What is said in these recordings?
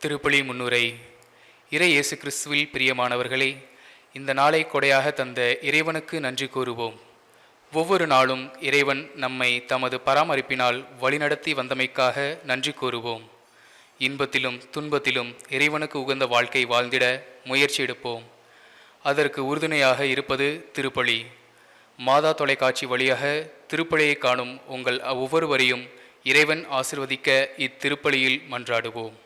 திருப்பலி முன்னுரை. இறை இயேசு கிறிஸ்துவில் பிரியமானவர்களே, இந்த நாளை கொடையாக தந்த இறைவனுக்கு நன்றி கூறுவோம். ஒவ்வொரு நாளும் இறைவன் நம்மை தமது பராமரிப்பினால் வழிநடத்தி வந்தமைக்காக நன்றி கூறுவோம். இன்பத்திலும் துன்பத்திலும் இறைவனுக்கு உகந்த வாழ்க்கை வாழ்ந்திட முயற்சி எடுப்போம். அதற்கு உறுதுணையாக இருப்பது திருப்பலி. மாதா தொலைக்காட்சி வழியாக திருப்பலியை காணும் உங்கள் ஒவ்வொருவரையும் இறைவன் ஆசிர்வதிக்க இத்திருப்பலியில் மன்றாடுவோம்.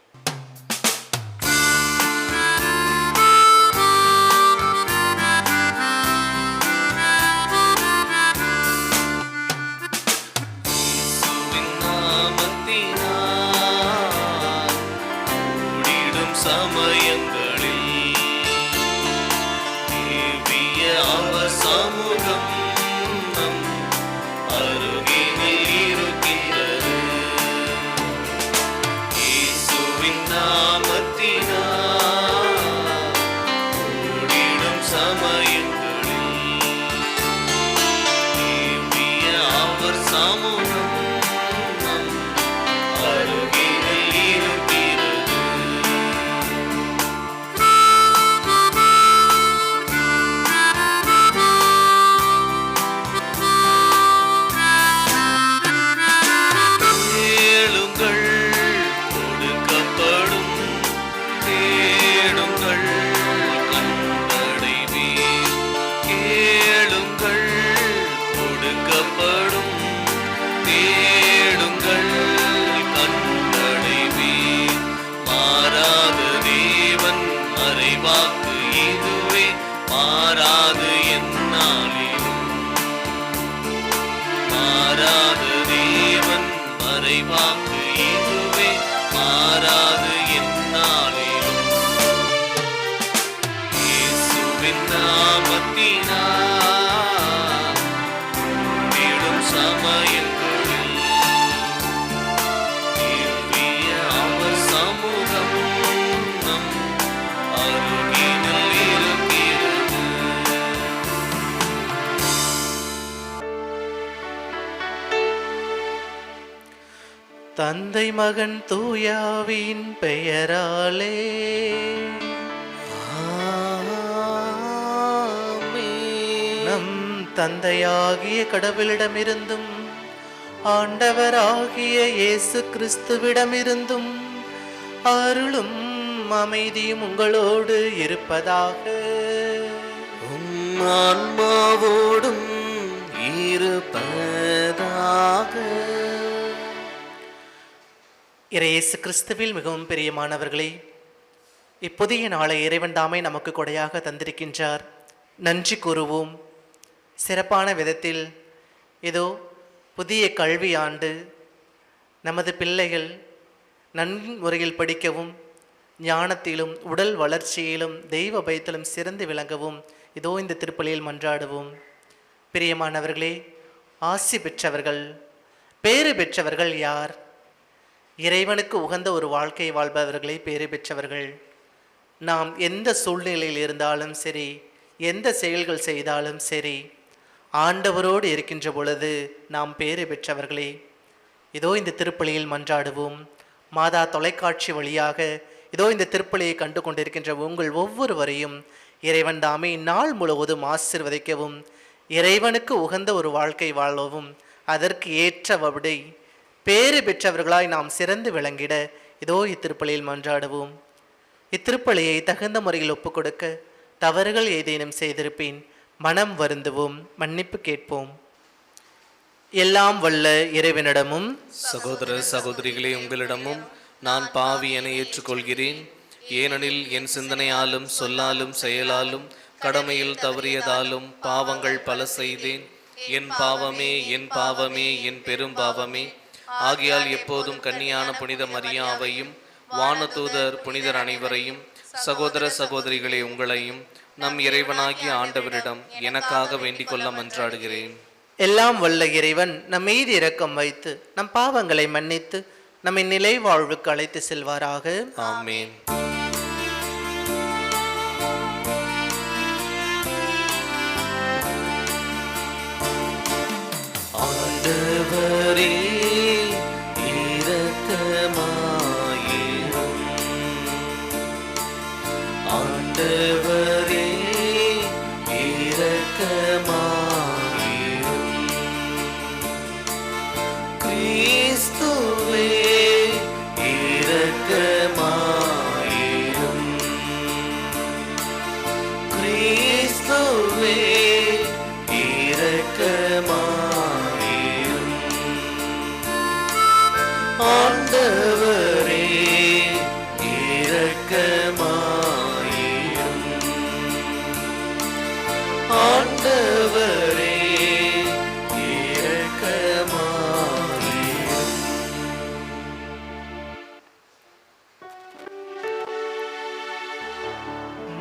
தந்தை மகன் தூயாவின் பெயராலே நம் தந்தையாகிய கடவுளிடமிருந்தும் ஆண்டவராகிய இயேசு கிறிஸ்துவிடமிருந்தும் அருளும் அமைதியும் உங்களோடு இருப்பதாக. ஆன்மாவோடும் இருப்பதாக. இயேசு கிறிஸ்துவில் மிகவும் பிரியமானவர்களே, இப்புதிய நாளை இறைவன் தாமே நமக்கு கொடையாக தந்திருக்கின்றார். நன்றி கூறுவோம். சிறப்பான விதத்தில் ஏதோ புதிய கல்வி ஆண்டு நமது பிள்ளைகள் நன்முறையில் படிக்கவும், ஞானத்திலும் உடல் வளர்ச்சியிலும் தெய்வ பயத்திலும் சிறந்து விளங்கவும் இதோ இந்த திருப்பலியில் மன்றாடுவோம். பிரியமானவர்களே, ஆசி பெற்றவர்கள், பேறு பெற்றவர்கள் யார்? இறைவனுக்கு உகந்த ஒரு வாழ்க்கை வாழ்பவர்களே பேறு பெற்றவர்கள். நாம் எந்த சூழ்நிலையில் இருந்தாலும் சரி, எந்த செயல்கள் செய்தாலும் சரி, ஆண்டவரோடு இருக்கின்ற பொழுது நாம் பேறு பெற்றவர்களே. இதோ இந்த திருப்பலியில் மன்றாடுவோம். மாதா தொலைக்காட்சி வழியாக இதோ இந்த திருப்பலியை கண்டு கொண்டிருக்கின்ற உங்கள் ஒவ்வொருவரையும் இறைவன் தாமே நாள் முழுவதும் ஆசீர்வதிக்கவும், இறைவனுக்கு உகந்த ஒரு வாழ்க்கை வாழவும், அதற்கு ஏற்ற வபடை பேறு பெற்றவர்களாய் நாம் சிறந்து விளங்கிட இதோ இத்திருப்பலியில் மன்றாடுவோம். இத்திருப்பலியை தகுந்த முறையில் ஒப்புக்கொடுக்க தவறுகள் ஏதேனும் செய்திருப்பேன், மனம் வருந்துவோம், மன்னிப்பு கேட்போம். எல்லாம் வல்ல இறைவனிடமும் சகோதர சகோதரிகளே உங்களிடமும் நான் பாவி என ஏற்றுக்கொள்கிறேன். ஏனெனில் என் சிந்தனையாலும் சொல்லாலும் செயலாலும் கடமையில் தவறியதாலும் பாவங்கள் பல செய்தேன். என் பாவமே என் பாவமே என் பெரும் பாவமே. ஆகையால் எப்போதும் கன்னியான புனித மரியாவையும் வானதூதர் புனிதர் அனைவரையும் சகோதர சகோதரிகளே உங்களையும் நம் இறைவனாகிய ஆண்டவரிடம் எனக்காக வேண்டிக் கொள்ள மன்றாடுகிறேன். எல்லாம் வல்ல இறைவன் நம் மீது இரக்கம் வைத்து நம் பாவங்களை மன்னித்து நம்மை நிலை வாழ்வுக்கு அழைத்து செல்வாராக. ஆமேன். ஆண்டவரே இரக்கமாயிரும்.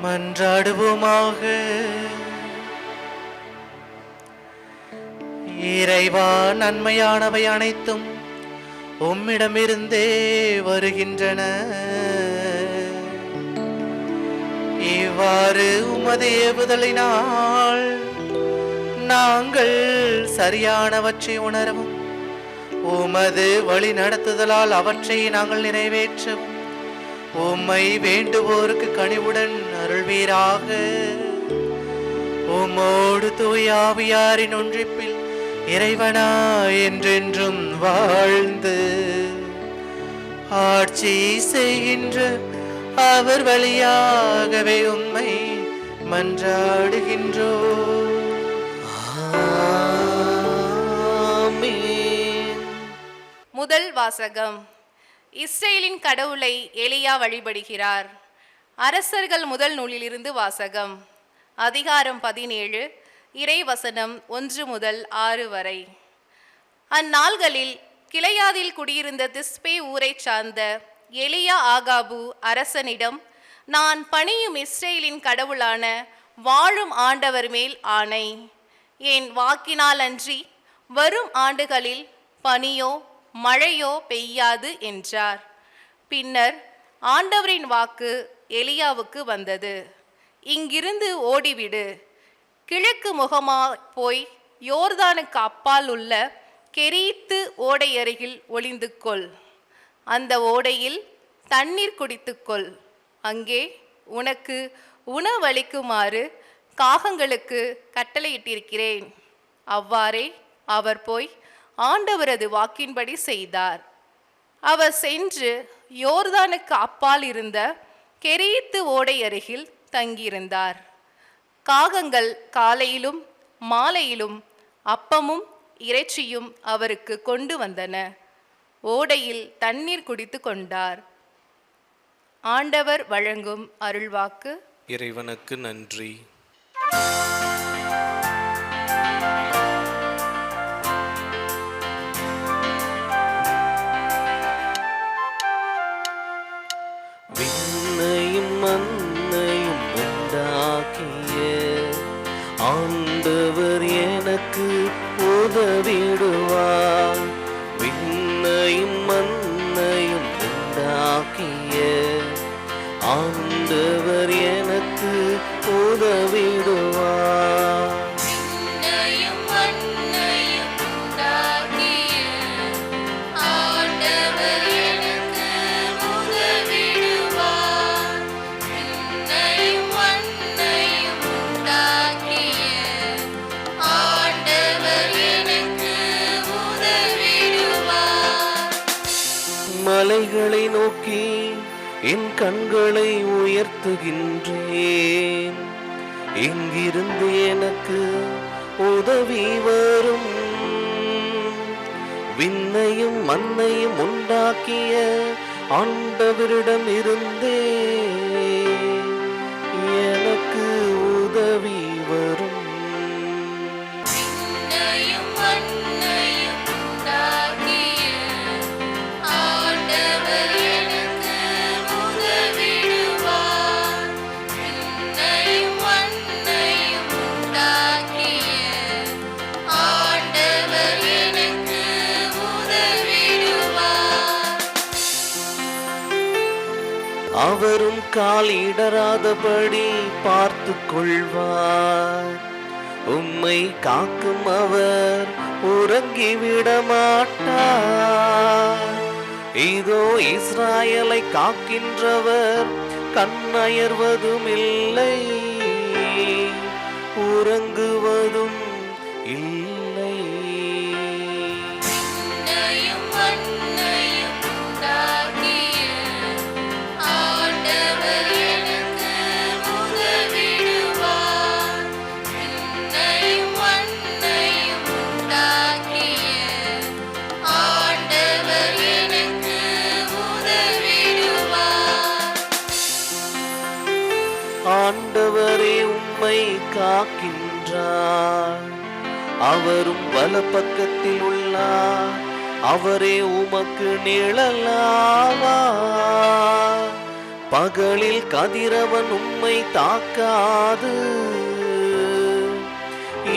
மன்றாடுவோமாக. இறைவா, நன்மையானவை அனைத்தும் உம்மிடமிருந்தே வருகின்றன. இவ்வாறு உமது ஏவுதலினால் நாங்கள் சரியானவற்றை உணரவும் உமது வழி நடத்துதலால் அவற்றை நாங்கள் நிறைவேற்றவும் உம்மை வேண்டுவோருக்கு கனிவுடன் அருள்வீராக. உம்மோடு தூய ஆவியாரின் ஒன்றிப்பில் இறைவனா என்றென்றும் வாழ்ந்து ஆட்சி செய்கின்ற அவர் வழியாகவே உம்மை மன்றாடுகின்றோம். முதல் வாசகம். இஸ்ரேலின் கடவுளை எலியா வழிபடுகிறார். அரசர்கள் முதல் நூலிலிருந்து வாசகம். அதிகாரம் 17, இறைவசனம் 1 முதல் 6 வரை. அந்நாள்களில் கிளையாதில் குடியிருந்த திஸ்பே ஊரைச் சார்ந்த எலியா ஆகாபு அரசனிடம், நான் பணியும் இஸ்ரேலின் கடவுளான வாழும் ஆண்டவர் மேல் ஆணை, என் வாக்கினால் அன்றி வரும் ஆண்டுகளில் பனியோ மழையோ பெய்யாது என்றார். பின்னர் ஆண்டவரின் வாக்கு எலியாவுக்கு வந்தது, இங்கிருந்து ஓடிவிடு, கிழக்கு முகமாய் போய் யோர்தானுக்கு அப்பால் உள்ள கெரீத்து ஓடை அருகில் ஒளிந்து கொள். அந்த ஓடையில் தண்ணீர் குடித்துக்கொள். அங்கே உனக்கு உணவளிக்குமாறு காகங்களுக்கு கட்டளையிட்டிருக்கிறேன். அவ்வாறே அவர் போய் ஆண்டவரது வாக்கின்படி செய்தார். அவர் சென்று யோர்தானுக்கு அப்பால் இருந்த கெரீத்து ஓடை அருகில் தங்கியிருந்தார். காகங்கள் காலையிலும் மாலையிலும் அப்பமும் இறைச்சியும் அவருக்கு கொண்டு வந்தன. ஓடையில் தண்ணீர் குடித்து கொண்டார். ஆண்டவர் வழங்கும் அருள்வாக்கு. இறைவனுக்கு நன்றி. விண்ணையும் மண்ணையும் உண்டாக்கிய ஆண்டவர் எனக்கு உதவிடுவார். விண்ணையும் மண்ணையும் உண்டாக்கிய ஆண்டவர் எனக்கு உதவிடுவார். மலைகளை நோக்கி என் கண்களை உயர்த்துகின்றேன். எங்கிருந்து எனக்கு உதவி வரும்? விண்ணையும் மண்ணையும் உண்டாக்கிய ஆண்டவரிடம் இருந்தே எனக்கு உதவி வரும். அவரும் கால் இடராதபடி பார்த்து கொள்வார். உம்மை காக்கும் அவர் உறங்கிவிட மாட்டார். இதோ இஸ்ராயலை காக்கின்றவர் கண்ணயர்வதும் இல்லை, உறங்குவதும் இல்லை. ஆண்டவரே உம்மை காக்கின்றார். அவரும் வலப்பக்கத்தில் உள்ளார். அவரே உமக்கு நிழலாவார். பகலில் கதிரவன் உம்மை தாக்காது,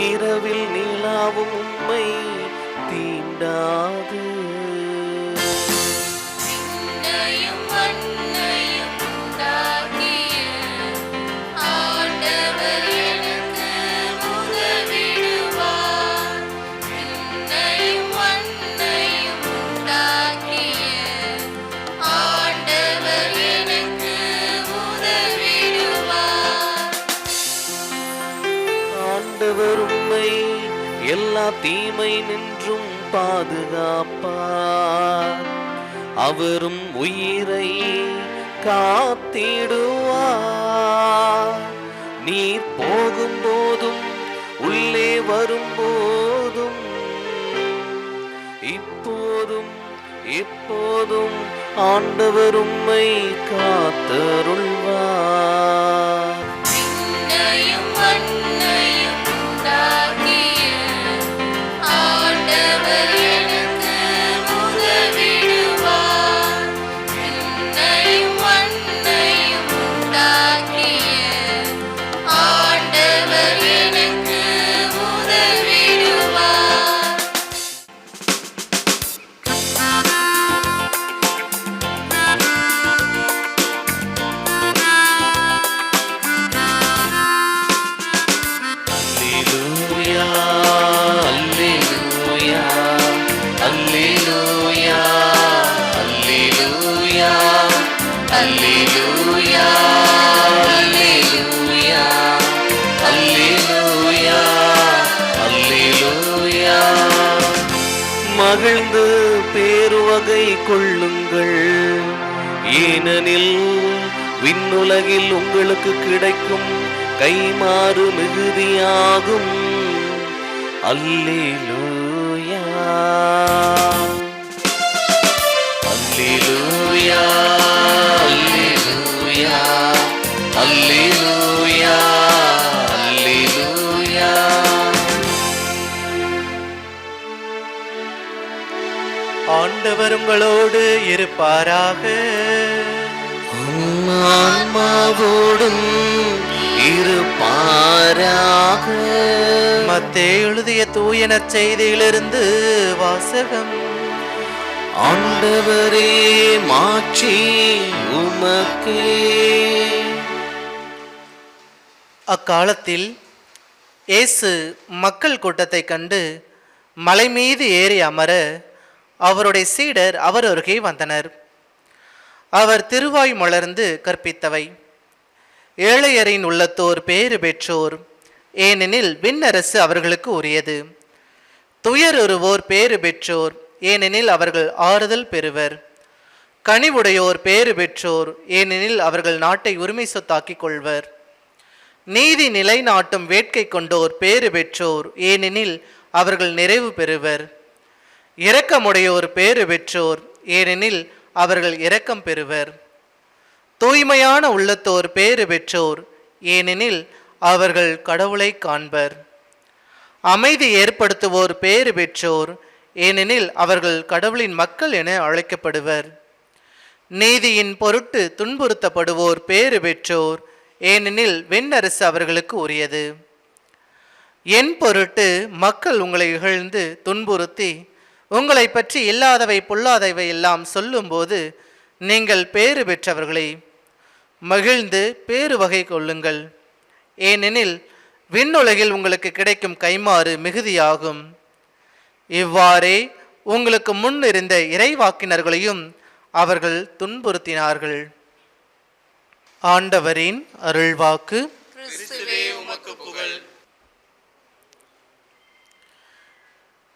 இரவில் நிலாவும் உம்மை தீண்டாது. விண்ணையும் மண்ணையும் உண்டாக்கிய ஆண்டவர் எனக்கு உதவிடுவார். விண்ணையும் மண்ணையும் உண்டாக்கிய ஆண்டவர் எனக்கு உதவிடுவார். ஆண்டவர் உம்மை எல்லா தீமை நின்றும் பாதுகாப்பார். அவரும் உயிரை காத்திடுவார். நீர் போகும்போதும் உள்ளே வரும்போதும் இப்போதும் எப்போதும் ஆண்டவர் உம்மை காத்தருள்வார். விண்ணையும் மண்ணையும் உண்டாக்கிய ஆண்டவர் எனக்கு உதவிடுவார். விண்ணையும் மண்ணையும் உண்டாக்கிய ஆண்டவர் எனக்கு உதவிடுவார். அல்லேலூயா, அல்லேலூயா, அல்லேலூயா, அல்லேலூயா, அல்லேலூயா, அல்லேலூயா, அல்லேலூயா. மகிழ்ந்து பேருவகை கொள்ளுங்கள், ஏனெனில் விண்ணுலகில் உங்களுக்கு கிடைக்கும் கைமாறு மிகுதியாகும். அல்லேலூயா, அல்லேலூயா, அல்லேலூயா, அல்லேலூயா, அல்லேலூயா. ஆண்டவர் உங்களோடு இருப்பாராக. உம் ஆன்மாவோடும் இருப்பாராக. மத்தேயு எழுதிய தூய நற்செய்தியிலிருந்து வாசகம். ஆண்டவரே, மாட்சி உமக்கே. அக்காலத்தில் இயேசு மக்கள் கூட்டத்தை கண்டு மலை மீது ஏறி அமர அவருடைய சீடர் அவர் அருகே வந்தனர். அவர் திருவாய் மலர்ந்து கற்பித்தவை: ஏழையரின் உள்ளத்தோர் பேறு பெற்றோர், ஏனெனில் விண்ணரசு அவர்களுக்கு உரியது. துயருவோர் பேறு பெற்றோர், ஏனெனில் அவர்கள் ஆறுதல் பெறுவர். கனிவுடையோர் பேறு பெற்றோர், ஏனெனில் அவர்கள் நாட்டை உரிமை சொத்தாக்கிக் கொள்வர். நீதி நிலைநாட்டும் வேட்கை கொண்டோர் பேறு பெற்றோர், ஏனெனில் அவர்கள் நிறைவு பெறுவர். இரக்கமுடையோர் பேறு பெற்றோர், ஏனெனில் அவர்கள் இரக்கம் பெறுவர். தூய்மையான உள்ளத்தோர் பேறு பெற்றோர், ஏனெனில் அவர்கள் கடவுளை காண்பர். அமைதி ஏற்படுத்துவோர் பேறு பெற்றோர், ஏனெனில் அவர்கள் கடவுளின் மக்கள் என அழைக்கப்படுவர். நீதியின் பொருட்டு துன்புறுத்தப்படுவோர் பேறு பெற்றோர், ஏனெனில் விண்ணரசு அவர்களுக்கு உரியது. என் பொருட்டு மக்கள் உங்களை இகழ்ந்து துன்புறுத்தி உங்களை பற்றி இல்லாதவை பொல்லாதவை எல்லாம் சொல்லும்போது நீங்கள் பேறு பெற்றவர்களே, மகிழ்ந்து பேறு வகை கொள்ளுங்கள், ஏனெனில் விண்ணுலகில் உங்களுக்கு கிடைக்கும் கைமாறு மிகுதியாகும். இவ்வாறே உங்களுக்கு முன் இருந்த இறைவாக்கினர்களையும் அவர்கள் துன்புறுத்தினார்கள். ஆண்டவரின் அருள்வாக்கு. கிறிஸ்துவே உமக்கு புகழ்.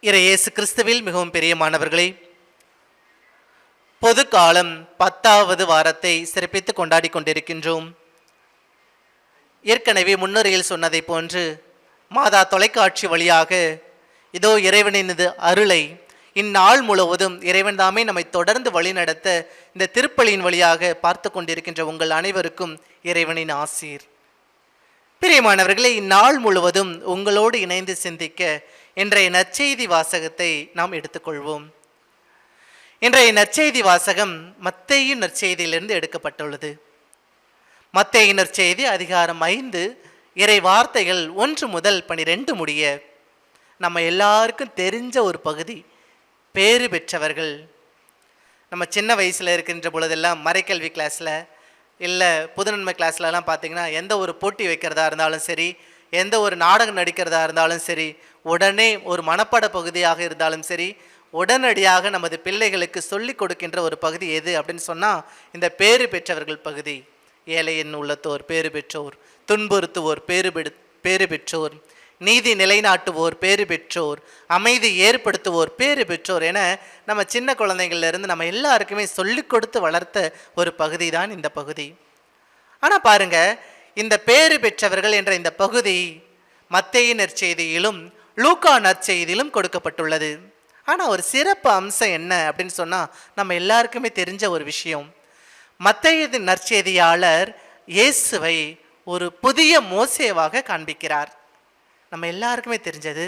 இயேசு கிறிஸ்துவில் மிகவும் பிரியமானவர்களே, பொது காலம் 10வது வாரத்தை சிறப்பித்து கொண்டாடி கொண்டிருக்கின்றோம். ஏற்கனவே முன்னுரையில் சொன்னதை போன்று மாதா தொலைக்காட்சி வழியாக இதோ இறைவனினது அருளை இந்நாள் முழுவதும் இறைவன் தாமே நம்மை தொடர்ந்து வழிநடத்த இந்த திருப்பலியின் வழியாக பார்த்து கொண்டிருக்கின்ற உங்கள் அனைவருக்கும் இறைவனின் ஆசீர். பிரியமானவர்களே, இந்நாள் முழுவதும் உங்களோடு இணைந்து சிந்திக்க இன்றைய நற்செய்தி வாசகத்தை நாம் எடுத்துக்கொள்வோம். இன்றைய நற்செய்தி வாசகம் மத்தேயு நற்செய்தியிலிருந்து எடுக்கப்பட்டுள்ளது. மத்தேயு நற்செய்தி அதிகாரம் 5 இறை வார்த்தைகள் 1 முதல் 12 முடிய நம்ம எல்லாருக்கும் தெரிஞ்ச ஒரு பகுதி. பேறு பெற்றவர்கள். நம்ம சின்ன வயசில் இருக்கின்ற பொழுதெல்லாம் மறைக்கல்வி கிளாஸில் இல்லை புதுநன்மை கிளாஸ்லலாம் பார்த்திங்கன்னா எந்த ஒரு போட்டி வைக்கிறதா இருந்தாலும் சரி, எந்த ஒரு நாடகம் நடிக்கிறதா இருந்தாலும் சரி, உடனே ஒரு மனப்பாட பகுதியாக இருந்தாலும் சரி, உடனடியாக நமது பிள்ளைகளுக்கு சொல்லிக் கொடுக்கின்ற ஒரு பகுதி எது அப்படின்னு சொன்னால் இந்த பேறு பெற்றவர்கள் பகுதி. ஏழையின் உள்ளத்தோர் பேறு பெற்றோர், துன்புறுத்துவோர் பேறு பெற்றோர், நீதி நிலைநாட்டுவோர் பேறு பெற்றோர், அமைதி ஏற்படுத்துவோர் பேறு பெற்றோர் என நம்ம சின்ன குழந்தைங்கள்லேருந்து நம்ம எல்லாருக்குமே சொல்லிக் கொடுத்து வளர்த்த ஒரு பகுதி தான் இந்த பகுதி. ஆனால் பாருங்க, இந்த பேறு பெற்றவர்கள் என்ற இந்த பகுதி மத்தேயு நற்செய்தியிலும் லூக்கா நற்செய்தியிலும் கொடுக்கப்பட்டுள்ளது. ஆனால் ஒரு சிறப்பு அம்சம் என்ன அப்படின்னு சொன்னால் நம்ம எல்லாருக்குமே தெரிஞ்ச ஒரு விஷயம். மத்தேயு நற்செய்தியாளர் இயேசுவை ஒரு புதிய மோசேவாக காண்பிக்கிறார். நம்ம எல்லாருக்குமே தெரிஞ்சது,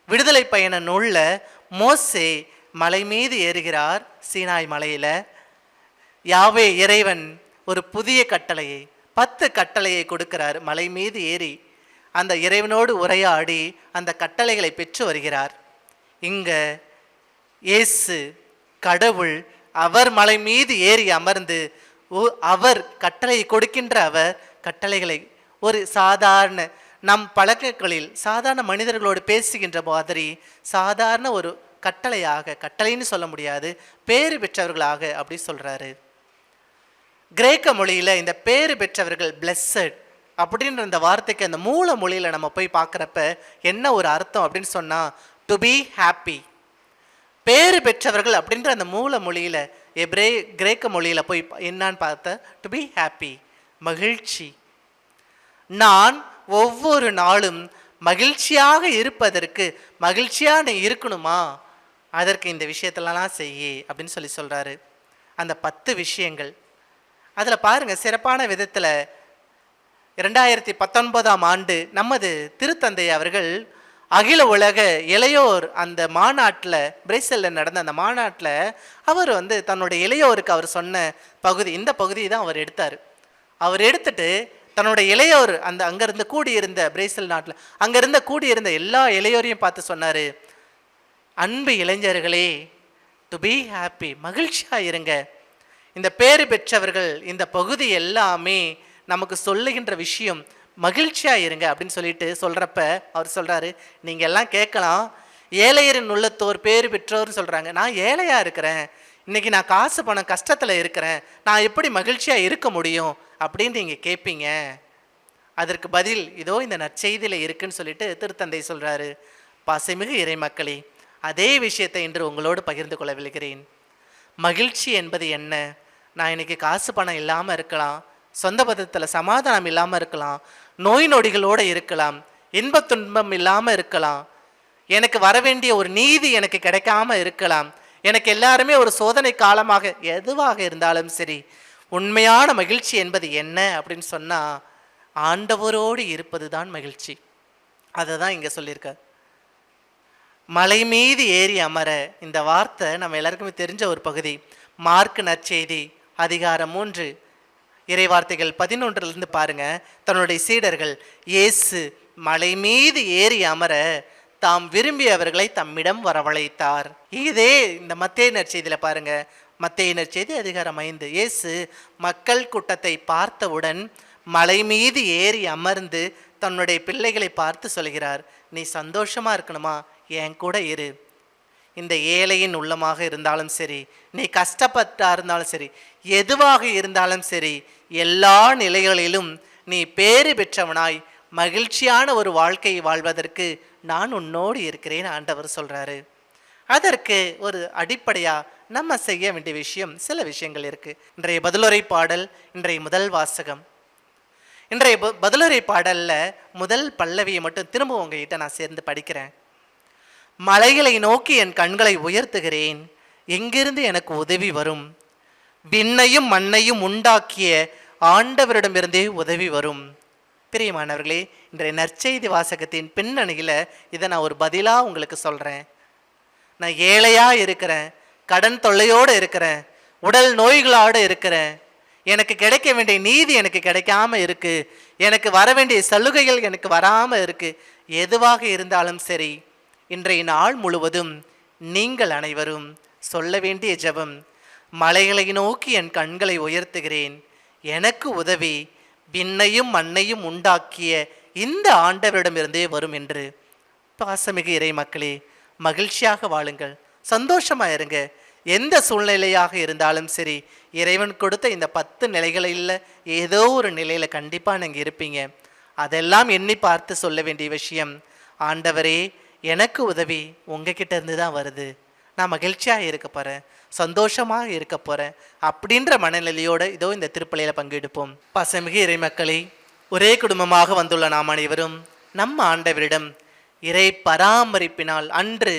விடுதலை பயண நூலில் மோசே மலை மீது ஏறுகிறார். சீனாய் மலையில் யாவே இறைவன் ஒரு புதிய கட்டளையை 10 கட்டளையை கொடுக்கிறார். மலை மீது ஏறி அந்த இறைவனோடு உரையாடி அந்த கட்டளைகளை பெற்று வருகிறார். இங்கே இயேசு கடவுள் அவர் மலை மீது ஏறி அமர்ந்து அவர் கட்டளை கொடுக்கின்ற அவர் கட்டளைகளை ஒரு சாதாரண நம் பழக்கங்களில் சாதாரண மனிதர்களோடு பேசுகின்ற மாதிரி சாதாரண ஒரு கட்டளையாக, கட்டளைன்னு சொல்ல முடியாது, பேறு பெற்றவர்களாக அப்படி சொல்கிறாரு. கிரேக்க மொழியில் இந்த பேறு பெற்றவர்கள் பிளெஸ்ஸட் அப்படின்ற இந்த வார்த்தைக்கு அந்த மூல மொழியில் நம்ம போய் பார்க்குறப்ப என்ன ஒரு அர்த்தம் அப்படின்னு சொன்னால் டு பி ஹாப்பி. பேறு பெற்றவர்கள் அப்படின்ற அந்த மூல மொழியில் கிரேக்க மொழியில் போய் என்னான்னு பார்த்த டு பி ஹாப்பி, மகிழ்ச்சி. நான் ஒவ்வொரு நாளும் மகிழ்ச்சியாக இருப்பதற்கு, மகிழ்ச்சியாக நீ இருக்கணுமா, அதற்கு இந்த விஷயத்திலலாம் செய்ய அப்படின்னு சொல்கிறாரு. அந்த 10 விஷயங்கள் அதில் பாருங்கள், சிறப்பான விதத்தில் 2019ஆம் ஆண்டு நமது திருத்தந்தை அவர்கள் அகில உலக இளையோர் அந்த மாநாட்டில், பிரேசிலில் நடந்த அந்த மாநாட்டில் அவர் தன்னுடைய இளையோருக்கு அவர் சொன்ன பகுதி, இந்த பகுதியை தான் அவர் எடுத்தார். அவர் எடுத்துட்டு தன்னுடைய இளையோர் அங்கேருந்து கூடியிருந்த பிரேசில் நாட்டில் அங்கேருந்து கூடியிருந்த எல்லா இளையோரையும் பார்த்து சொன்னார், அன்பு இளைஞர்களே, டு பி ஹாப்பி, மகிழ்ச்சியாக இருங்க. இந்த பேறு பெற்றவர்கள் இந்த பகுதி எல்லாமே நமக்கு சொல்லுகின்ற விஷயம் மகிழ்ச்சியாக இருங்க அப்படின்னு சொல்லிட்டு சொல்கிறப்ப அவர் சொல்கிறாரு, நீங்கள் எல்லாம் கேட்கலாம், ஏழையரின் உள்ளத்தோர் பேறு பெற்றோர்னு சொல்கிறாங்க. நான் ஏழையாக இருக்கிறேன், இன்றைக்கி நான் காசு பணம் கஷ்டத்தில் இருக்கிறேன், நான் எப்படி மகிழ்ச்சியாக இருக்க முடியும் அப்படின்னு நீங்கள் கேட்பீங்க. அதற்கு பதில் இதோ இந்த நற்செய்தியில் இருக்குன்னு சொல்லிட்டு திருத்தந்தை சொல்கிறாரு. பாசமிகு இறை மக்களே, அதே விஷயத்தை இன்று உங்களோடு பகிர்ந்து கொள்ள விழுகிறேன். மகிழ்ச்சி என்பது என்ன? நான் இன்றைக்கி காசு பணம் இல்லாமல் இருக்கலாம், சொந்த பதத்தில் சமாதானம் இல்லாமல் இருக்கலாம், நோய் நொடிகளோடு இருக்கலாம், இன்ப துன்பம் இல்லாமல் இருக்கலாம், எனக்கு வர வேண்டிய ஒரு நீதி எனக்கு கிடைக்காம இருக்கலாம், எனக்கு எல்லாருமே ஒரு சோதனை காலமாக எதுவாக இருந்தாலும் சரி, உண்மையான மகிழ்ச்சி என்பது என்ன அப்படின்னு சொன்னால் ஆண்டவரோடு இருப்பது தான் மகிழ்ச்சி. அதை தான் இங்கே சொல்லியிருக்கார். மலை மீது ஏறி அமர, இந்த வார்த்தை நம்ம எல்லாருக்குமே தெரிஞ்ச ஒரு பகுதி. மார்க் நற்செய்தி அதிகாரம் 3 இறை வார்த்தைகள் 11 பாருங்க. தன்னுடைய சீடர்கள் இயேசு மலை மீது ஏறி அமர தாம் விரும்பியவர்களை தம்மிடம் வரவழைத்தார். இதே இந்த மத்தேயு நற்செய்தியில் பாருங்க, மத்தேயு நற்செய்தி அதிகாரம் 5 இயேசு மக்கள் கூட்டத்தை பார்த்தவுடன் மலை மீது ஏறி அமர்ந்து தன்னுடைய பிள்ளைகளை பார்த்து சொல்கிறார், நீ சந்தோஷமா இருக்கணுமா, என் கூட இரு. இந்த ஏழையின் உள்ளமாக இருந்தாலும் சரி, நீ கஷ்டப்பட்டா இருந்தாலும் சரி, எதுவாக இருந்தாலும் சரி, எல்லா நிலைகளிலும் நீ பேறு பெற்றவனாய் மகிழ்ச்சியான ஒரு வாழ்க்கையை வாழ்வதற்கு நான் உன்னோடு இருக்கிறேன் ஆண்டவர் சொல்கிறாரு. அதற்கு ஒரு அடிப்படையாக நம்ம செய்ய வேண்டிய விஷயம், சில விஷயங்கள் இருக்குது. இன்றைய பதிலுரை பாடல், இன்றைய முதல் வாசகம். இன்றைய பதிலுரை பாடலில் முதல் பல்லவியை மட்டும் திரும்ப உங்ககிட்ட நான் சேர்ந்து படிக்கிறேன். மலைகளை நோக்கி என் கண்களை உயர்த்துகிறேன், எங்கிருந்து எனக்கு உதவி வரும்? விண்ணையும் மண்ணையும் உண்டாக்கிய ஆண்டவரிடமிருந்தே உதவி வரும். பிரியமானவர்களே, இன்றைய நற்செய்தி வாசகத்தின் பின்னணியில் இதை நான் ஒரு பதிலாக உங்களுக்கு சொல்கிறேன். நான் ஏழையாக இருக்கிறேன், கடன் தொல்லையோடு இருக்கிறேன், உடல் நோய்களோடு இருக்கிறேன், எனக்கு கிடைக்க வேண்டிய நீதி எனக்கு கிடைக்காம இருக்கு, எனக்கு வர வேண்டிய சலுகைகள் எனக்கு வராமல் இருக்கு. எதுவாக இருந்தாலும் சரி, இன்றைய நாள் முழுவதும் நீங்கள் அனைவரும் சொல்ல வேண்டிய ஜெபம், மலைகளை நோக்கி என் கண்களை உயர்த்துகிறேன், எனக்கு உதவி விண்ணையும் மண்ணையும் உண்டாக்கிய இந்த ஆண்டவரிடமிருந்தே வரும் என்று. பாசமிகு இறை மக்களே, மகிழ்ச்சியாக வாழுங்கள், சந்தோஷமாக இருங்க. எந்த சூழ்நிலையாக இருந்தாலும் சரி, இறைவன் கொடுத்த இந்த 10 நிலைகளில் ஏதோ ஒரு நிலையில் கண்டிப்பாக நீங்கள் இருப்பீங்க. அதெல்லாம் எண்ணி பார்த்து சொல்ல வேண்டிய விஷயம், ஆண்டவரே எனக்கு உதவி உங்ககிட்ட இருந்து தான் வருது, நான் மகிழ்ச்சியாக இருக்க போகிறேன், சந்தோஷமாக இருக்க போகிறேன் அப்படின்ற மனநிலையோடு இதோ இந்த திருப்பலியில் பங்கெடுப்போம். பாசமிகு இறை மக்களே, ஒரே குடும்பமாக வந்துள்ள நாம் அனைவரும் நம் ஆண்டவரிடம் இறை பராமரிப்பினால் அன்று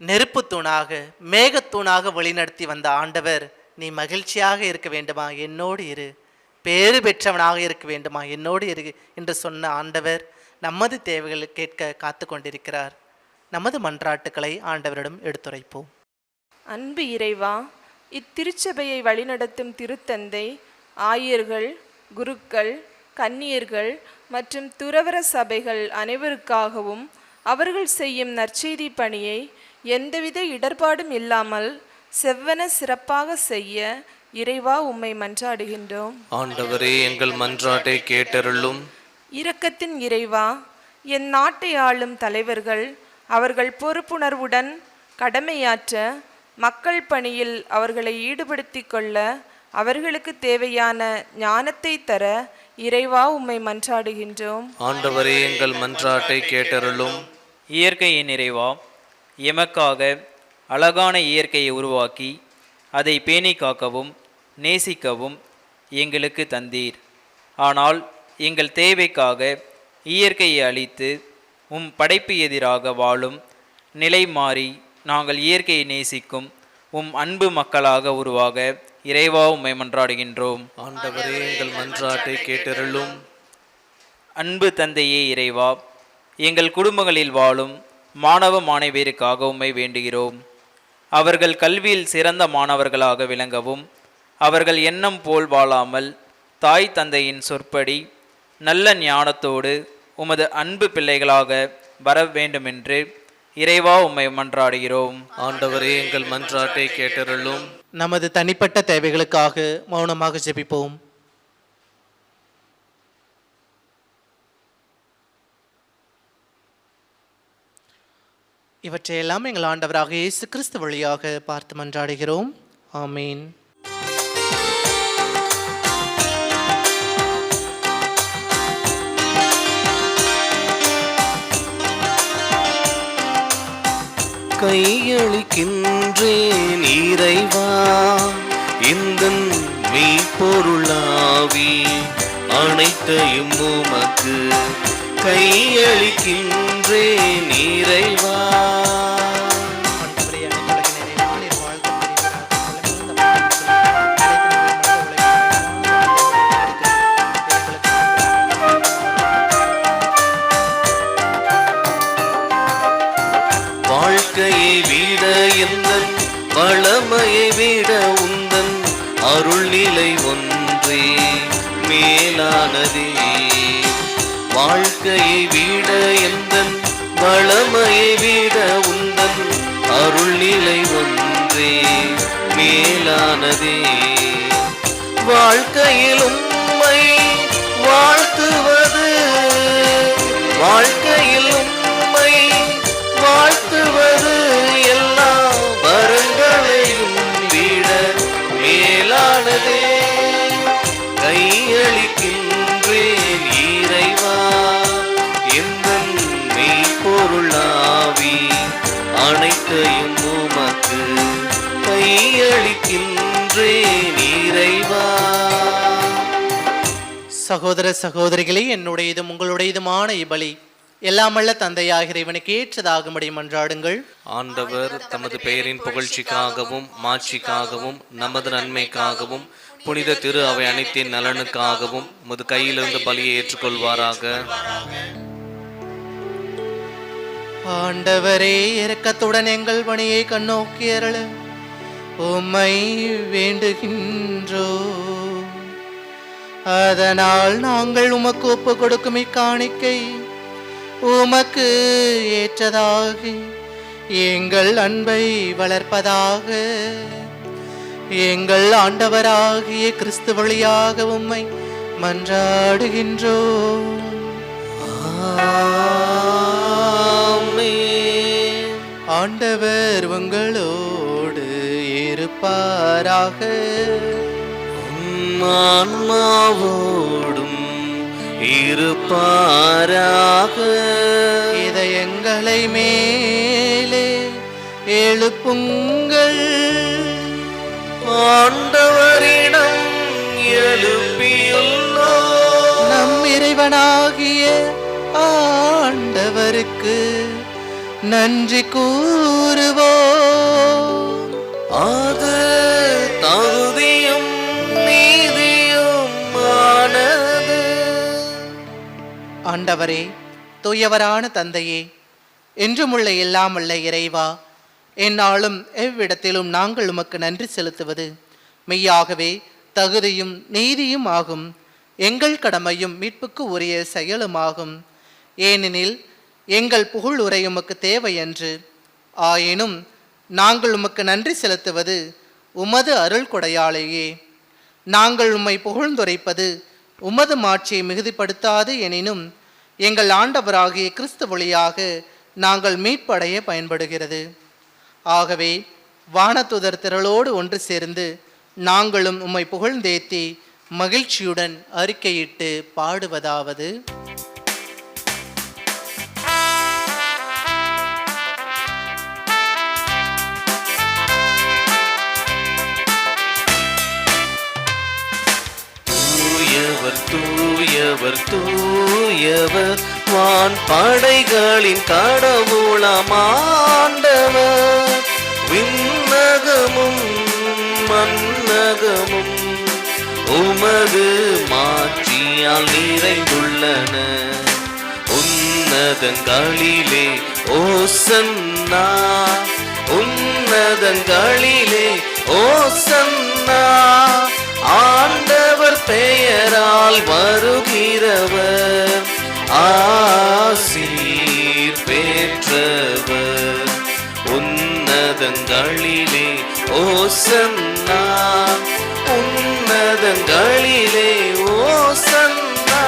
நெருப்பு தூணாக மேகத்தூணாக வழிநடத்தி வந்த ஆண்டவர், நீ மகிழ்ச்சியாக இருக்க வேண்டுமா என்னோடு இரு, பேறு பெற்றவனாக இருக்க வேண்டுமா என்னோடு இரு என்று சொன்ன ஆண்டவர் நமது தேவைகளை கேட்க காத்து கொண்டிருக்கிறார். நமது மன்றாட்டுக்களை ஆண்டவரிடம் எடுத்துரைப்போம். அன்பு இறைவா, இத்திருச்சபையை வழிநடத்தும் திருத்தந்தை, ஆயர்கள், குருக்கள், கன்னியர்கள் மற்றும் துறவற சபைகள் அனைவருக்காகவும் அவர்கள் செய்யும் நற்செய்தி பணியை எந்தவித இடர்பாடும் இல்லாமல் செவ்வன சிறப்பாக செய்ய இறைவா உம்மை மன்றாடுகின்றோம். ஆண்டவரே, எங்கள் மன்றாட்டை கேட்டருளும். இரக்கத்தின் இறைவா, என் நாட்டை ஆளும் தலைவர்கள் அவர்கள் பொறுப்புணர்வுடன் கடமையாற்ற, மக்கள் பணியில் அவர்களை ஈடுபடுத்தி கொள்ள அவர்களுக்கு தேவையான ஞானத்தை தர இறைவா உம்மை மன்றாடுகின்றோம். ஆண்டவரே, எங்கள் மன்றாட்டை கேட்டருளும். இயற்கையின் இறைவா, எமக்காக அழகான இயற்கையை உருவாக்கி அதை பேணி காக்கவும் நேசிக்கவும் எங்களுக்கு தந்தீர். ஆனால் எங்கள் தேவைக்காக இயற்கையை அழித்து உம் படைப்பு எதிராக வாழும் நிலை மாறி நாங்கள் இயற்கையை நேசிக்கும் உம் அன்பு மக்களாக உருவாக இறைவா உம்மை மன்றாடுகின்றோம். ஆண்டவரே, எங்கள் மன்றாட்டை கேட்டருளும். அன்பு தந்தையே இறைவா, எங்கள் குடும்பங்களில் வாழும் மாணவ மாணவியருக்காக உம்மை வேண்டுகிறோம். அவர்கள் கல்வியில் சிறந்த மாணவர்களாக விளங்கவும், அவர்கள் எண்ணம் போல் வாழாமல் தாய் தந்தையின் சொற்படி நல்ல ஞானத்தோடு உமது அன்பு பிள்ளைகளாக வர வேண்டுமென்று இறைவா உம்மை மன்றாடுகிறோம். ஆண்டவரே, எங்கள் மன்றாட்டை கேட்டருளும். நமது தனிப்பட்ட தேவைகளுக்காக மௌனமாக ஜெபிப்போம். இவற்றையெல்லாம் எங்கள் ஆண்டவராக இயேசு கிறிஸ்து வழியாக பார்த்து மன்றாடுகிறோம். ஆமீன். கையளிக்கின்றேன் இறைவா இந்தன் மெய்ப்பொருளாவி அனைத்தையும் உமக்கு கையளிக்கின்றேன் இறைவா. வாழ்க்கையை விட எந்தன் வளமையை விட உந்தன் அருள்நிலை ஒன்றே மேலானதே. வாழ்க்கையை விட எந்தன் வளமையை விட உந்தன் அருள்நிலை ஒன்றே மேலானதே. வாழ்க்கையில் உம்மை வாழ்த்துவது, வாழ்க்கையில் உம்மை வாழ்த்துவது எல்லா வரங்களையும் விட மேலானதே. கையளிக்கின்றேன் இறைவா எந்தன் மெய்ப்பொருளாவி அனைத்தையும் உமக்கு கையளிக்கின்றேன் இறைவா. சகோதர சகோதரிகளே, என்னுடையதும் உங்களுடையதுமான இப்பலி எல்லாமல்ல தந்தையாகிற இறைவனுக்கு ஏற்றதாகும்படி மன்றாடுங்கள். ஆண்டவர் தமது பெயரின் புகழ்ச்சிக்காகவும் மாட்சிக்காகவும் நமது நன்மைக்காகவும் புனித திரு அவை அனைத்தின் நலனுக்காகவும் உமது கையிலிருந்து பலியை ஏற்றுக்கொள்வாராக. ஆண்டவரே, இரக்கத்துடன் எங்கள் பணியை கண்ணோக்கி அருள உம்மை வேண்டுகின்றோம். அதனால் நாங்கள் உமக்கு ஒப்பு கொடுக்கும் இக்காணிக்கை உமக்கு ஏற்றதாகி எங்கள் அன்பை வளர்ப்பதாக. எங்கள் ஆண்டவராகிய கிறிஸ்து வழியாக உம்மை மன்றாடுகின்றோம். ஆமென். ஆண்டவர் உங்களோடு இருப்பாராக. ஆன்மாவோடும் இருப்பாராக. இதயங்களை மேலே எழுப்புங்கள். ஆண்டவரிடம் எழுப்பியுள்ளோம். நம் இறைவனாகிய ஆண்டவருக்கு நன்றி கூறுவோம். அது தகுதியும் நீதியும் ஆனது. ஆண்டவரே, தூயவரான தந்தையே, என்றுமுள்ள எல்லாம் உள்ள இறைவா, எந்நாளும் எவ்விடத்திலும் நாங்கள் உமக்கு நன்றி செலுத்துவது மெய்யாகவே தகுதியும் நீதியும் ஆகும். எங்கள் கடமையும் மீட்புக்கு உரிய செயலுமாகும். ஏனெனில் எங்கள் புகழ் உரை உமக்கு தேவையன்று. ஆயினும் நாங்கள் உமக்கு நன்றி செலுத்துவது உமது அருள் கொடையாலேயே. நாங்கள் உம்மை புகழ்ந்துரைப்பது உமது மாட்சியை மிகுதிப்படுத்தாது. எனினும் எங்கள் ஆண்டவராகிய கிறிஸ்து வழியாக நாங்கள் மீட்படைய பயன்படுகிறது. ஆகவே வானதுதர் திரளோடு ஒன்று சேர்ந்து நாங்களும் உம்மை புகழ்ந்தேத்தி மகிழ்ச்சியுடன் அறிக்கையிட்டு பாடுவதாவது: தூயவர் தூயவர் தூயவர் வான் படைகளின் கடவுளமாண்டவர். விண்ணகமும் மன்னகமும் உமது மாட்சியால் நிறைந்துள்ளன. உன்னதங்களிலே ஓசன்னா, உன்னதங்களிலே ஓசன்னா. ஆண்டவர் பெயரால் வருகிறவர் ஆசீர் பெற்றவர். உன்னதங்களிலே ஓசன்னா, உன்னதங்களிலே ஓசன்னா.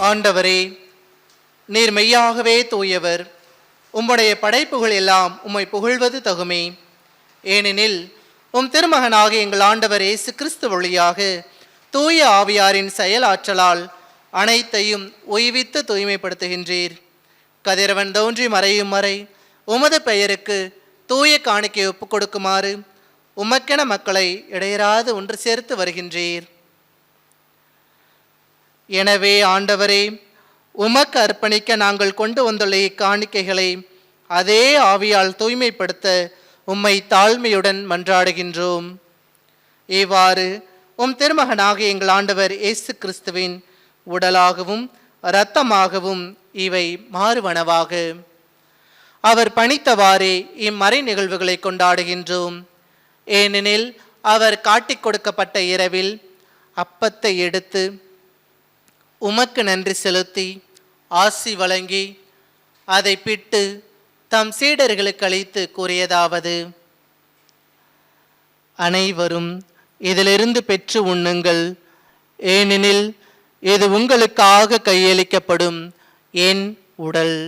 ஆண்டவரே, நீர் மெய்யாகவே தூயவர். உம்முடைய படைப்புகள் எல்லாம் உம்மை புகழ்வது தகுமே. ஏனெனில் உம் திருமகனாக எங்கள் ஆண்டவர் இயேசு கிறிஸ்து வழியாக தூய ஆவியாரின் செயலாற்றலால் அனைத்தையும் உய்வித்து தூய்மைப்படுத்துகின்றீர். கதிரவன் தோன்றி மறையும் வரை உமது பெயருக்கு தூய காணிக்கை ஒப்புக் கொடுக்குமாறு உமக்கென மக்களை இடையராது ஒன்று சேர்த்து வருகின்றீர். எனவே ஆண்டவரே, உமக்கு அர்ப்பணிக்க நாங்கள் கொண்டு வந்துள்ள இக்காணிக்கைகளை அதே ஆவியால் தூய்மைப்படுத்த உம்மை தாழ்மையுடன் மன்றாடுகின்றோம். இவ்வாறு உம் திருமகனாக எங்கள் ஆண்டவர் இயேசு கிறிஸ்துவின் உடலாகவும் இரத்தமாகவும் இவை மாறுவனவாக. அவர் பணித்தவாறே இம்மறை நிகழ்வுகளை கொண்டாடுகின்றோம். ஏனெனில் அவர் காட்டிக் கொடுக்கப்பட்ட இரவில் அப்பத்தை எடுத்து உமக்கு நன்றி செலுத்தி ஆசி வழங்கி அதை பிட்டு தம் சீடர்களுக்கு அளித்து கூறியதாவது: அனைவரும் இதிலிருந்து பெற்று உண்ணுங்கள். ஏனெனில் இது உங்களுக்காக கையளிக்கப்படும் என் உடல்.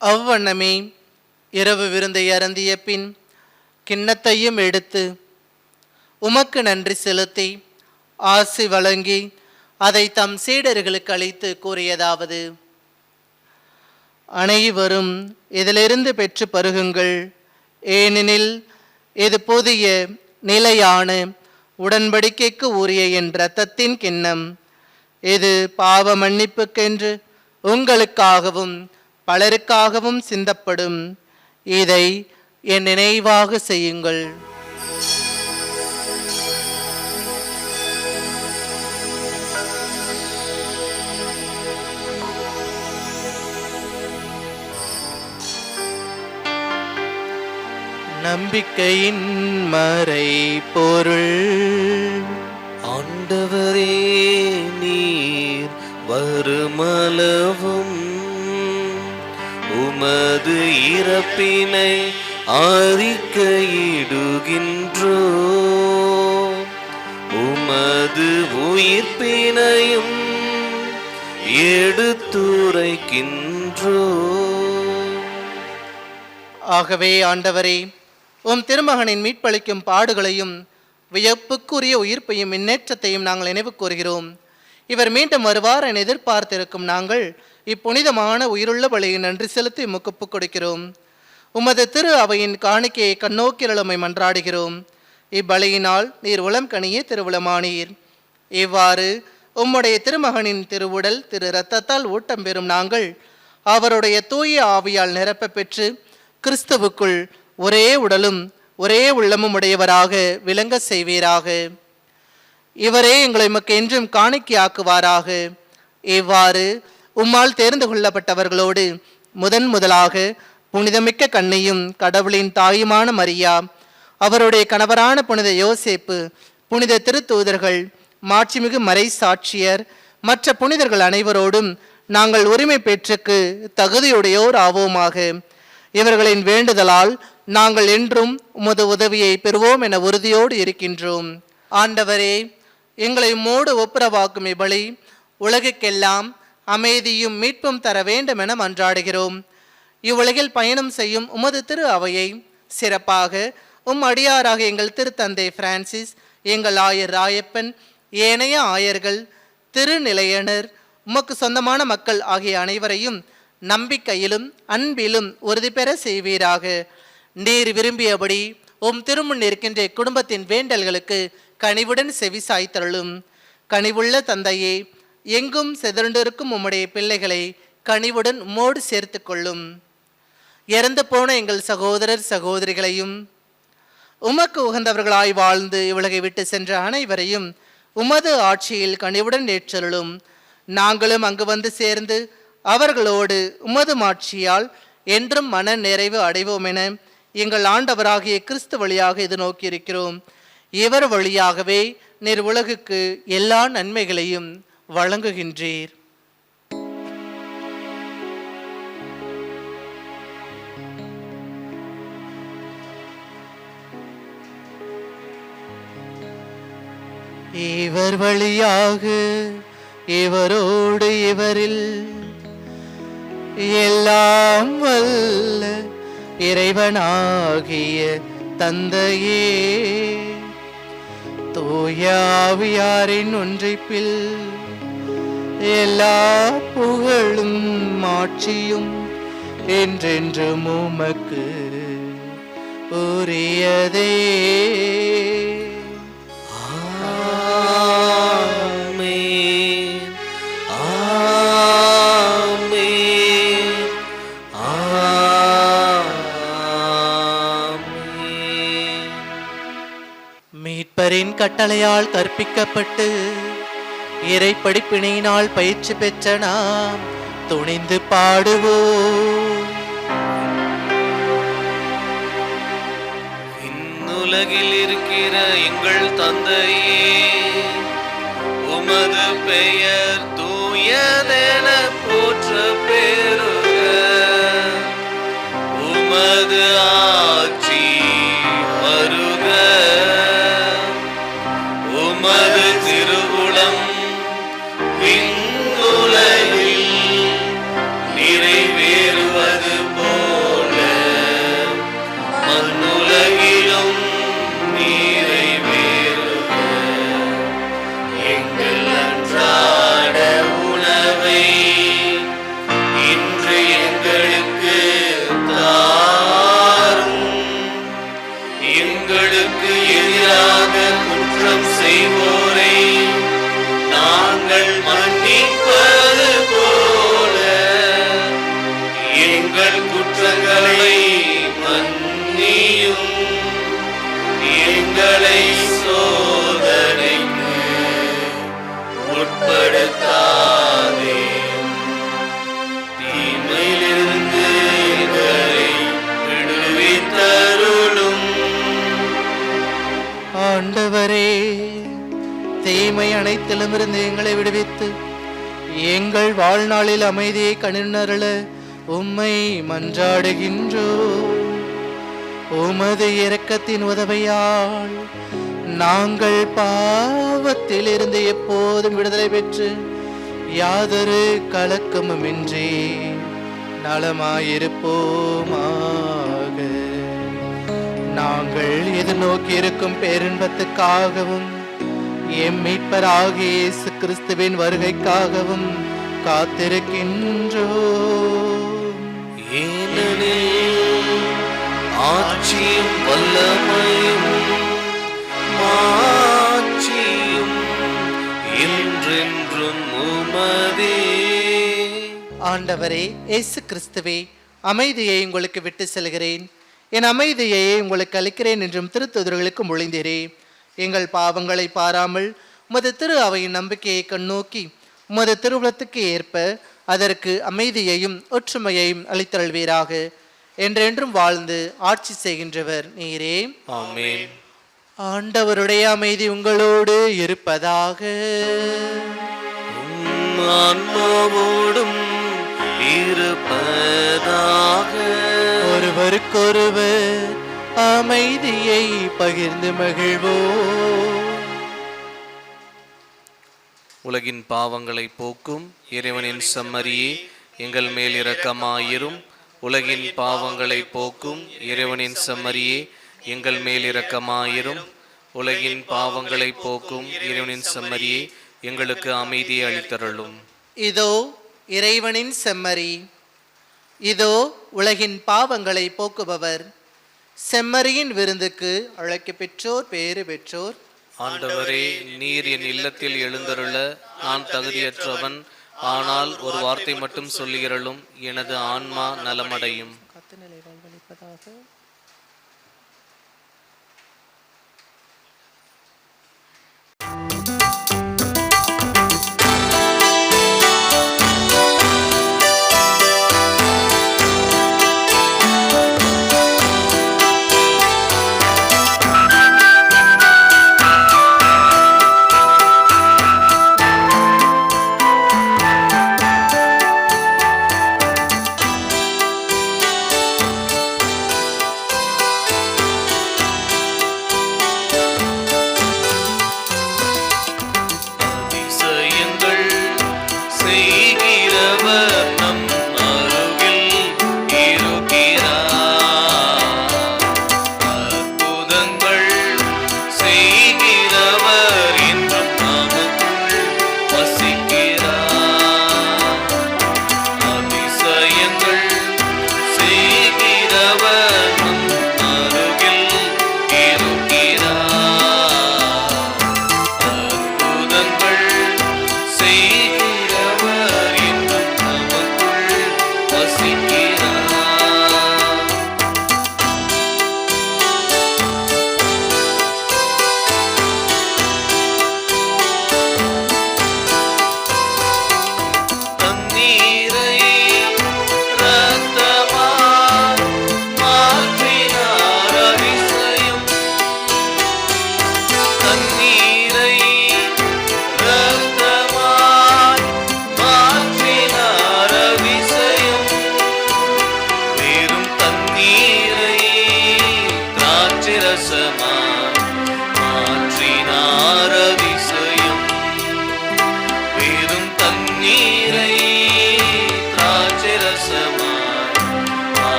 அவ்வண்ணமே இரவு விருந்தை அருந்திய பின் கிண்ணத்தையும் எடுத்து உமக்கு நன்றி செலுத்தி ஆசி வழங்கி அதை தம் சீடர்களுக்கு அளித்து கூறியதாவது: அனைவரும் இதிலிருந்து பெற்று பருகுங்கள். ஏனெனில் இது புதிய நிலையான உடன்படிக்கைக்கு உரிய என் இரத்தத்தின் கிண்ணம். இது பாவ மன்னிப்புக்கென்று உங்களுக்காகவும் பலருக்காகவும் சிந்தப்படும். இதை என் நினைவாக செய்யுங்கள். நம்பிக்கையின் மறை பொருள். ஆண்டவரே, நீர் வருமளவும் உமது இறப்பினை அறிக்கையிடுகின்றோ, உமது உயிர்ப்பினையும் எடுத்துரைக்கின்றோ. ஆகவே ஆண்டவரே, உம் திருமகனின் மீட்பளிக்கும் பாடுகளையும் வியப்புக்குரிய உயிர்ப்பையும் முன்னேற்றத்தையும் நாங்கள் நினைவு கூறுகிறோம். இவர் மீண்டும் வருவார் என எதிர்பார்த்திருக்கும் நாங்கள் இப்புனிதமான உயிருள்ள பலியை நன்றி செலுத்தி உமக்கு ஒப்புக் கொடுக்கிறோம். உமது திரு அவையின் காணிக்கையை கண்ணோக்கிரளுமை மன்றாடுகிறோம். இப்பலியினால் நீர் உளம் கனியே திருவுளமானீர். இவ்வாறு உம்முடைய திருமகனின் திருவுடல் திரு இரத்தத்தால் ஊட்டம் பெறும் நாங்கள் அவருடைய தூய ஆவியால் நிரப்ப பெற்று கிறிஸ்துவுக்குள் ஒரே உடலும் ஒரே உள்ளமும் உடையவராக விளங்க செய்வீராக. இவரே எங்களை உமக்கு என்றும் காணிக்கையாக்குவாராக. இவ்வாறு உம்மால் தேர்ந்து கொள்ளப்பட்டவர்களோடு முதலாக புனிதமிக்க கன்னியும் கடவுளின் தாயுமான மரியா, அவருடைய கணவரான புனித யோசேப்பு, புனித திருத்தூதர்கள், மாட்சிமிகு மறை சாட்சியர், மற்ற புனிதர்கள் அனைவரோடும் நாங்கள் உரிமை பெற்றுக்கு தகுதியுடையோர் ஆவோமாக. இவர்களின் வேண்டுதலால் நாங்கள் என்றும் உமது உதவியை பெறுவோம் என உறுதியோடு இருக்கின்றோம். ஆண்டவரே, எங்களை உம்மோடு ஒப்புரவாக்கும் இப்பலி உலகுக்கெல்லாம் அமைதியும் மீட்பும் தர வேண்டும் என மன்றாடுகிறோம். இவ்வுலகில் பயணம் செய்யும் உமது திரு அவையை சிறப்பாக அடியாராக எங்கள் திருத்தந்தை பிரான்சிஸ், எங்கள் ஆயர் ராயப்பன், ஏனைய ஆயர்கள், திருநிலையனர், உமக்கு சொந்தமான மக்கள் ஆகிய அனைவரையும் நம்பிக்கையிலும் அன்பிலும் உறுதி பெற செய்வீராக. நீர் விரும்பியபடி உம் திருமுன் இருக்கின்ற குடும்பத்தின் வேண்டல்களுக்கு கனிவுடன் செவி சாய்த்தருளும். கனிவுள்ள தந்தையே, எங்கும் சிதறண்டிருக்கும் உம்முடைய பிள்ளைகளை கனிவுடன் உம்மோடு சேர்த்து கொள்ளும். இறந்து போன எங்கள் சகோதரர் சகோதரிகளையும் உமக்கு உகந்தவர்களாய் வாழ்ந்து இவ்வுலகை விட்டு சென்ற அனைவரையும் உமது ஆட்சியில் கனிவுடன் ஏற்றருளும். நாங்களும் அங்கு வந்து சேர்ந்து அவர்களோடு உமது மாட்சியால் என்றும் மன நிறைவு அடைவோம் என எங்கள் ஆண்டவராகிய கிறிஸ்து வழியாக இது நோக்கியிருக்கிறோம். இவர் வழியாகவே நீர் உலகுக்கு எல்லா நன்மைகளையும் வழங்குகின்றீர். இவர் வழியாக இவரோடு இவரில் எல்லாம் வல்ல இறைவனாகிய தந்தையே, தூய ஆவியாரின் ஒன்றிப்பில் எல்லா புகழும் மாட்சியும் என்றென்றும் உமக்கு உரியதே. மீட்பரின் கட்டளையால் கற்பிக்கப்பட்டு இறை படிப்பினையினால் பயிற்சி பெற்ற நாம் துணிந்து பாடுவோம். இந்நுலகில் இருக்கிற எங்கள் தந்தையே, உமது பெயர் தூயதென போற்ற பெறுக. உமது ஆட்சி வருக. உமது திருவுளம் விண்ணுலகில் நிறைவேறுவது போல மண்ணுலகிலும் நிறைவேறுக. எங்கள் அன்றாட உணவை இன்று எங்களுக்கு தாரும். எங்களுக்கு எதிராக குற்றம் செய்வோரை நாங்கள் மன்னிப்பது போல எங்கள் குற்றங்களை மன்னியும். எங்களை சோதனைக்கு உட்படுத்தாதேயும். தீமையிலிருந்து எங்களை விடுவித்தருளும். தீமை அனைத்திலுமிருந்து எங்களை விடுவித்து எங்கள் வாழ்நாளில் அமைதியை கணினருள உம்மை மன்றாடுகின்றோ. உமது இரக்கத்தின் உதவியால் நாங்கள் பாவத்தில் இருந்து எப்போதும் விடுதலை பெற்று யாதொரு கலக்கமுமின்றி நலமாயிருப்போமாக. நாங்கள் எதிர்நோக்கி இருக்கும் பேரின்பத்துக்காகவும் எம் மீட்பராகிய இயேசு கிறிஸ்துவின் வருகைக்காகவும் காத்திருக்கின்றோம். ஏனெனில் ஆட்சியும் வல்லமையும் மாட்சியும் என்றென்றும் உமதே. ஆண்டவரே இயேசு கிறிஸ்துவே, அமைதியை உங்களுக்கு விட்டு செல்கிறேன், என் அமைதியை உங்களுக்கு அளிக்கிறேன் என்றும் திருத்தூதர்களுக்கு மொழிந்தீரே. எங்கள் பாவங்களை பாராமல் உமது திரு அவையின் நம்பிக்கையை கண்ணோக்கி உமது திருவுளத்துக்கு ஏற்ப அதற்கு அமைதியையும் ஒற்றுமையையும் அளித்தருள்வீராக. என்றென்றும் வாழ்ந்து ஆட்சி செய்கின்றவர் நீரே. ஆமென். ஆண்டவருடைய அமைதி உங்களோடு இருப்பதாக. உம் ஆன்மாவோடும் இருப்பதாக. ஒருவருக்கொருவர் அமைதியை பகிர்ந்து மகிழ்வோம். உலகின் பாவங்களை போக்கும் இறைவனின் செம்மறியே, எங்கள் மேல் இரக்கமாயிரும். உலகின் பாவங்களை போக்கும் இறைவனின் செம்மறியே, எங்கள் மேல் இரக்கமாயிரும். உலகின் பாவங்களை போக்கும் இறைவனின் செம்மறியே, எங்களுக்கு அமைதியை அளித்தருளும். இதோ இறைவனின் செம்மறி, இதோ உலகின் பாவங்களை போக்குபவர். செம்மறியின் விருந்துக்கு அழைக்க பெற்றோர் பேறு பெற்றோர். ஆண்டவரே, நீர் என் இல்லத்தில் எழுந்தருள நான் தகுதியற்றவன். ஆனால் ஒரு வார்த்தை மட்டும் சொல்லுகிறளும், எனது ஆன்மா நலமடையும்.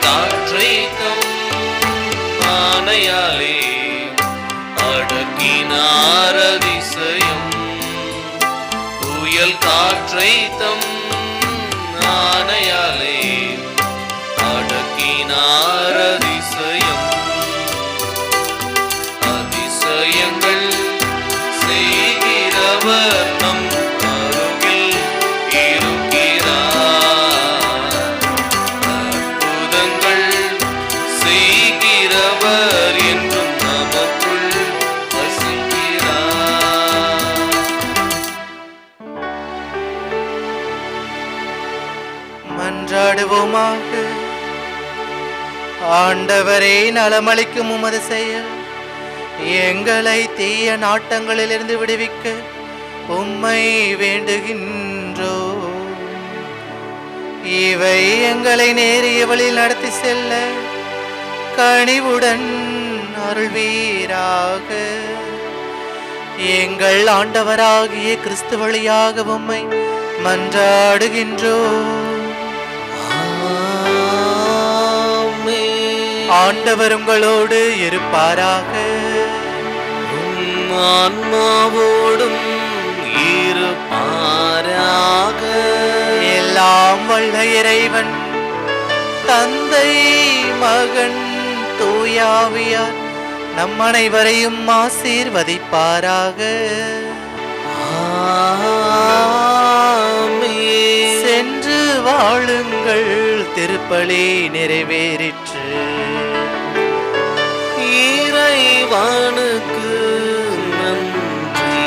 காற்றை தம் ஆணையாலே அடக்கினார் அதிசயம். புயல் காற்றை தம் ஆணையாலே அடக்கினார் அதிசயம். அதிசயங்கள் செய்கிறவர் நம் அருகில் இருக்கிறார். அற்புதங்கள் செய்கிறவர் என்றும் நமக்குள் வசிக்கிறார். மன்றாடுவோமாக. ஆண்டவரே, நலமளிக்கும் உமது செயல் எங்களை தீய நாட்டங்களிலிருந்து விடுவிக்க உம்மை வேண்டுகின்றோ. இவை எங்களை நேரிய வழியில் நடத்தி செல்ல கனிவுடன் அருள்வீராக. எங்கள் ஆண்டவராகிய கிறிஸ்து வழியாக உம்மை மன்றாடுகின்றோ. ஆண்டவர் உங்களோடு இருப்பாராக. ஆன்மாவோடும் இருப்பாராக. எல்லாம் வல்ல இறைவன் தந்தை, மகன், தூயாவியார் நம் அனைவரையும் ஆசீர்வதிப்பாராக. சென்று வாழுங்கள், திருப்பலி நிறைவேறிற்று. இறைவனுக்கு நன்றி.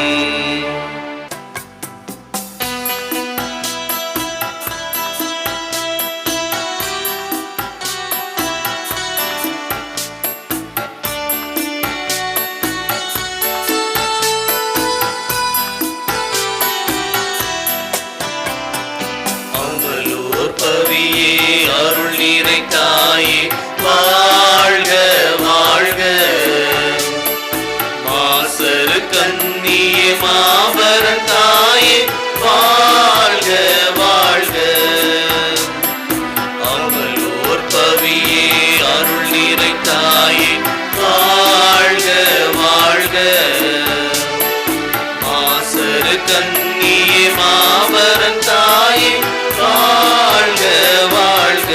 அமலோர் பவியே, அருள் நிறைத்தாயே, வாழ்க வாழ்க. மாசரு கன்னியே, மாபரன் தாயே, வாழ்க வாழ்க. அமலோர் பவியே, அருள் நிறைத்தாயே, வாழ்க வாழ்க. மாசரு கன்னியே, மாபரன் தாயே, வாழ்க வாழ்க.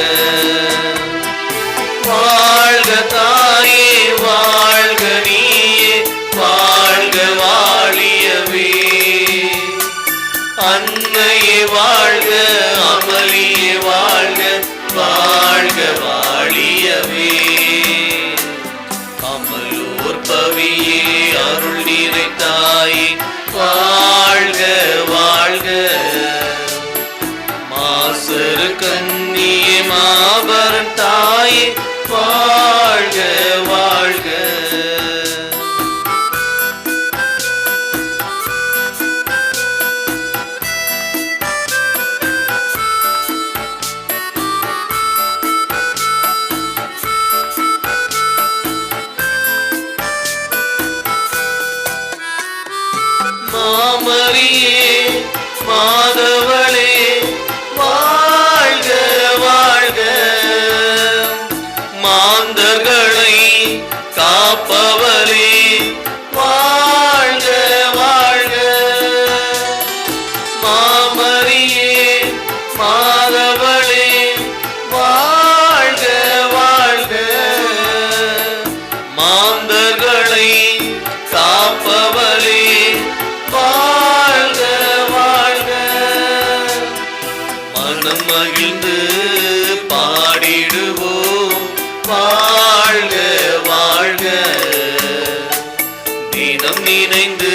வாழ்க தாயே, வாழ்க நீயே, வாழ்க வாழியவே. அன்னையே வாழ்க, அமளியே வாழ்க, வாழ்க வாழியவே. அமலோர் பவியே, அருள் நிறைத்தாயே, வாழ்க வாழ்க. மாசரு கன்னியே, மாபரன் தாயே, வாழ்க வாழ்க. மாமரியே, மாதவளே, வாழ்க வாழ்க. மாந்தர்களை காப்பவளே, வாழ்க வாழ்க. மாமரியே, மாதவளே, வாழ்க வாழ்க. மாந்தர்களை காப்பவளே, வாழ்க வாழ்க. மனம் மகிழ்ந்து பாடிடுவோம், வாழ்க வாழ்க. தினம் நினைந்து